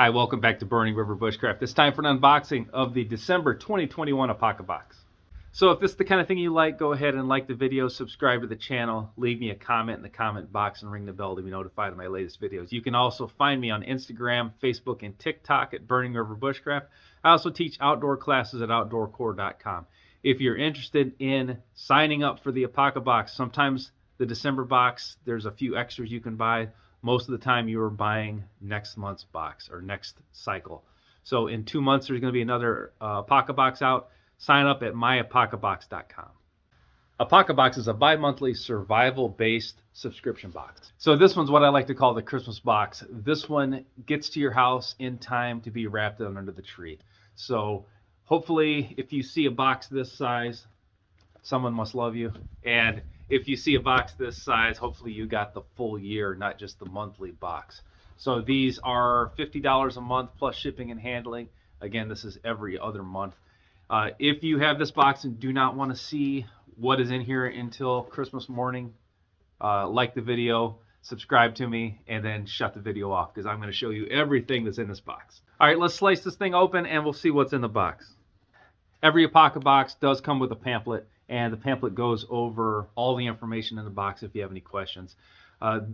Hi, welcome back to Burning River Bushcraft. It's time for an unboxing of the December 2021 Apocabox. So if this is the kind of thing you like, go ahead and like the video, subscribe to the channel, leave me a comment in the comment box, and ring the bell to be notified of my latest videos. You can also find me on Instagram, Facebook, and TikTok at Burning River Bushcraft. I also teach outdoor classes at Outdoorcore.com. If you're interested in signing up for the Apocabox, sometimes the December box, there's a few extras you can buy. Most of the time you are buying next month's box or next cycle. So in 2 months there's going to be another Apocabox out. Sign up at myapocabox.com. Apocabox is a bi-monthly survival-based subscription box. So this one's what I like to call the Christmas box. This one gets to your house in time to be wrapped under the tree. So hopefully if you see a box this size, someone must love you. And if you see a box this size, hopefully you got the full year, not just the monthly box. So these are $50 a month plus shipping and handling. Again, this is every other month. If you have this box and do not want to see what is in here until Christmas morning, like the video, subscribe to me, and then shut the video off because I'm going to show you everything that's in this box. All right, let's slice this thing open and we'll see what's in the box. Every Apocabox does come with a pamphlet, and the pamphlet goes over all the information in the box if you have any questions.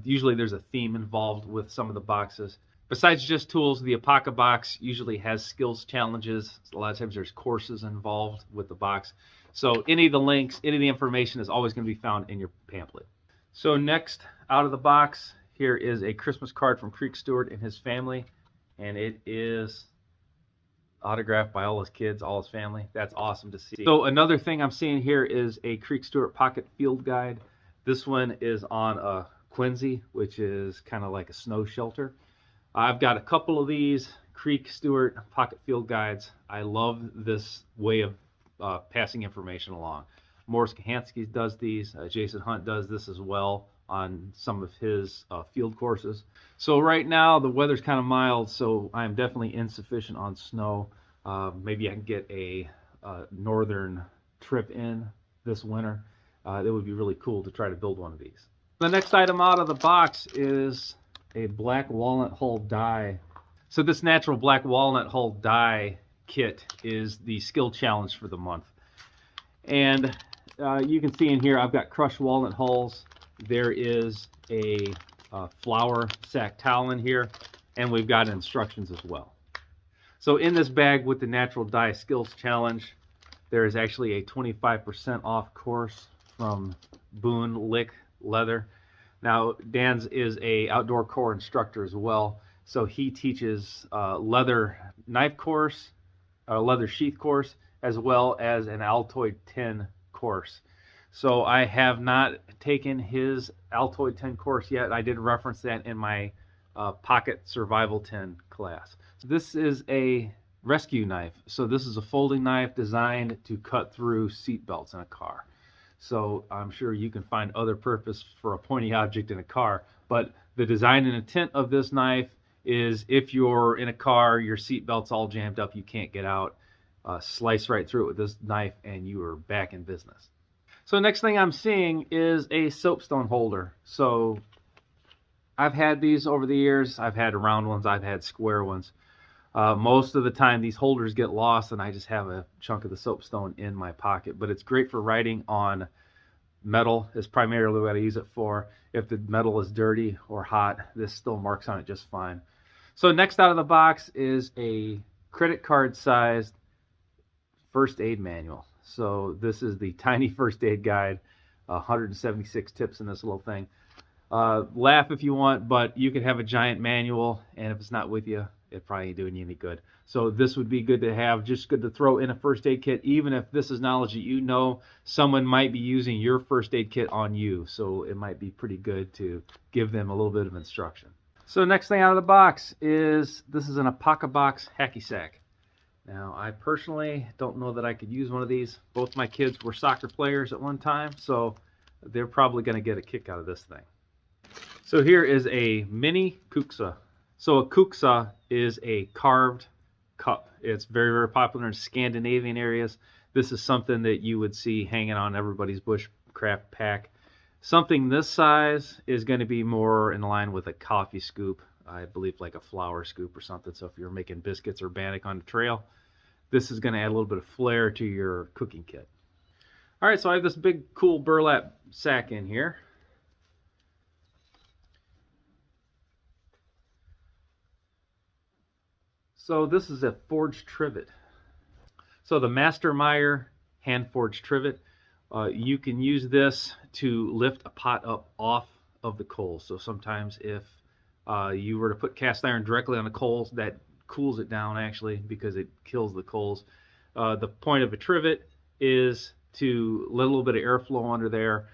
Usually there's a theme involved with some of the boxes. Besides just tools, the Apocabox usually has skills challenges. A lot of times there's courses involved with the box. So any of the links, any of the information is always going to be found in your pamphlet. So next out of the box, here is a Christmas card from Creek Stewart and his family, and it is autographed by all his kids, all his family. That's awesome to see. So another thing I'm seeing here is a Creek Stewart pocket field guide. This one is on a Quincy, which is kind of like a snow shelter. I've got a couple of these Creek Stewart pocket field guides. I love this way of passing information along. Morris Kahansky does these. Jason Hunt does this as well on some of his field courses. So right now the weather's kind of mild, so I'm definitely insufficient on snow. Maybe I can get a northern trip in this winter. It would be really cool to try to build one of these. The next item out of the box is a black walnut hull die. So this natural black walnut hull die kit is the skill challenge for the month. And you can see in here I've got crushed walnut hulls. There is a flour sack towel in here, and we've got instructions as well. So in this bag with the natural die skills challenge, there is actually a 25% off course from Boone Lick Leather. Now Dan's is a outdoor core instructor as well, so he teaches leather knife course, leather sheath course, as well as an Altoid tin course. So I have not taken his Altoid tin course yet. I did reference that in my pocket survival tin class. So this is a rescue knife. So this is a folding knife designed to cut through seat belts in a car. So I'm sure you can find other purpose for a pointy object in a car, but the design and intent of this knife is if you're in a car, your seat belt's all jammed up, you can't get out, slice right through it with this knife and you are back in business. So next thing I'm seeing is a soapstone holder. So I've had these over the years. I've had round ones, I've had square ones. Most of the time these holders get lost and I just have a chunk of the soapstone in my pocket, but it's great for writing on metal is primarily what I use it for. If the metal is dirty or hot, this still marks on it just fine. So next out of the box is a credit card sized first aid manual. So this is the tiny first aid guide, 176 tips in this little thing. Laugh if you want, but you could have a giant manual, and if it's not with you, it probably ain't doing you any good. So this would be good to have, just good to throw in a first aid kit, even if this is knowledge that you know someone might be using your first aid kit on you. So it might be pretty good to give them a little bit of instruction. So next thing out of the box is, this is an Apocabox hacky sack. Now, I personally don't know that I could use one of these. Both my kids were soccer players at one time, so they're probably going to get a kick out of this thing. So here is a mini cuxa. So a cuxa is a carved cup. It's very, very popular in Scandinavian areas. This is something that you would see hanging on everybody's bushcraft pack. Something this size is going to be more in line with a coffee scoop. I believe like a flour scoop or something. So if you're making biscuits or bannock on the trail, this is going to add a little bit of flair to your cooking kit. All right, so I have this big cool burlap sack in here. So this is a forged trivet. So the Master Meyer hand forged trivet, you can use this to lift a pot up off of the coals. So sometimes if you were to put cast iron directly on the coals, that cools it down actually because it kills the coals. The point of a trivet is to let a little bit of airflow under there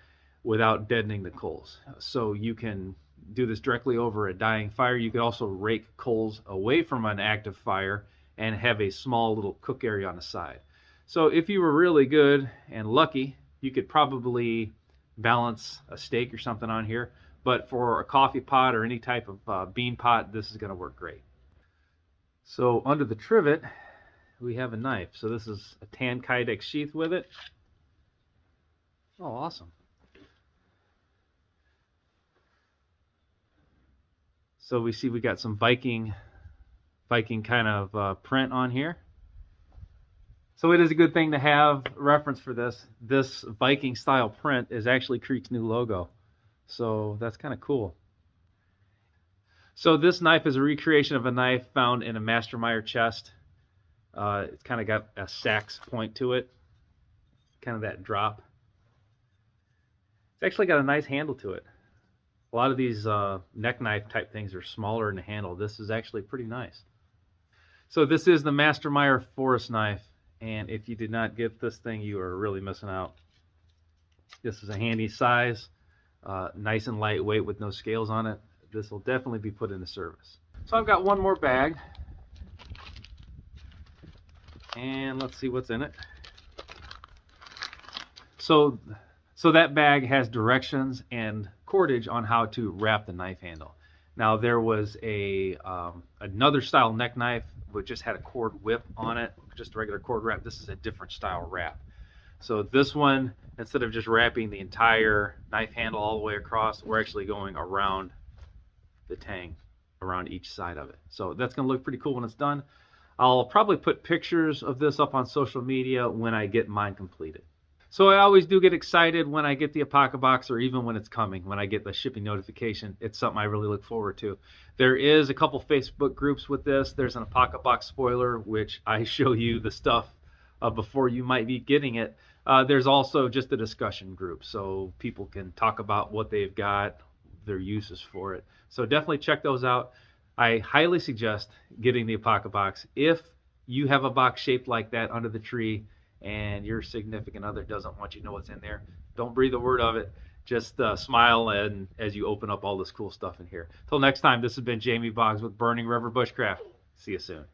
without deadening the coals. So you can do this directly over a dying fire. You could also rake coals away from an active fire and have a small little cook area on the side. So if you were really good and lucky, you could probably balance a steak or something on here. But for a coffee pot or any type of bean pot, this is going to work great. So under the trivet, we have a knife. So this is a tan kydex sheath with it. Oh, awesome. So we see we got some Viking kind of print on here. So it is a good thing to have reference for this. This Viking style print is actually Creek's new logo. So that's kind of cool. So this knife is a recreation of a knife found in a Master Meyer chest. It's kind of got a sax point to it, kind of that drop. It's actually got a nice handle to it. A lot of these neck knife type things are smaller in the handle. This is actually pretty nice. So this is the Master Meyer forest knife, and if you did not get this thing, you are really missing out. This is a handy size, nice and lightweight with no scales on it. This will definitely be put into service. So I've got one more bag, and let's see what's in it. So that bag has directions and cordage on how to wrap the knife handle. Now there was another style neck knife which just had a cord whip on it, just a regular cord wrap. This is a different style wrap. So this one, instead of just wrapping the entire knife handle all the way across, we're actually going around the tang, around each side of it. So that's going to look pretty cool when it's done. I'll probably put pictures of this up on social media when I get mine completed. So I always do get excited when I get the Apocabox, or even when it's coming, when I get the shipping notification. It's something I really look forward to. There is a couple Facebook groups with this. There's an Apocabox spoiler, which I show you the stuff before you might be getting it. There's also just a discussion group, so people can talk about what they've got, their uses for it. So definitely check those out. I highly suggest getting the Apocabox. If you have a box shaped like that under the tree, and your significant other doesn't want you to know what's in there, don't breathe a word of it. Just smile and as you open up all this cool stuff in here. Till next time, this has been Jamie Boggs with Burning River Bushcraft. See you soon.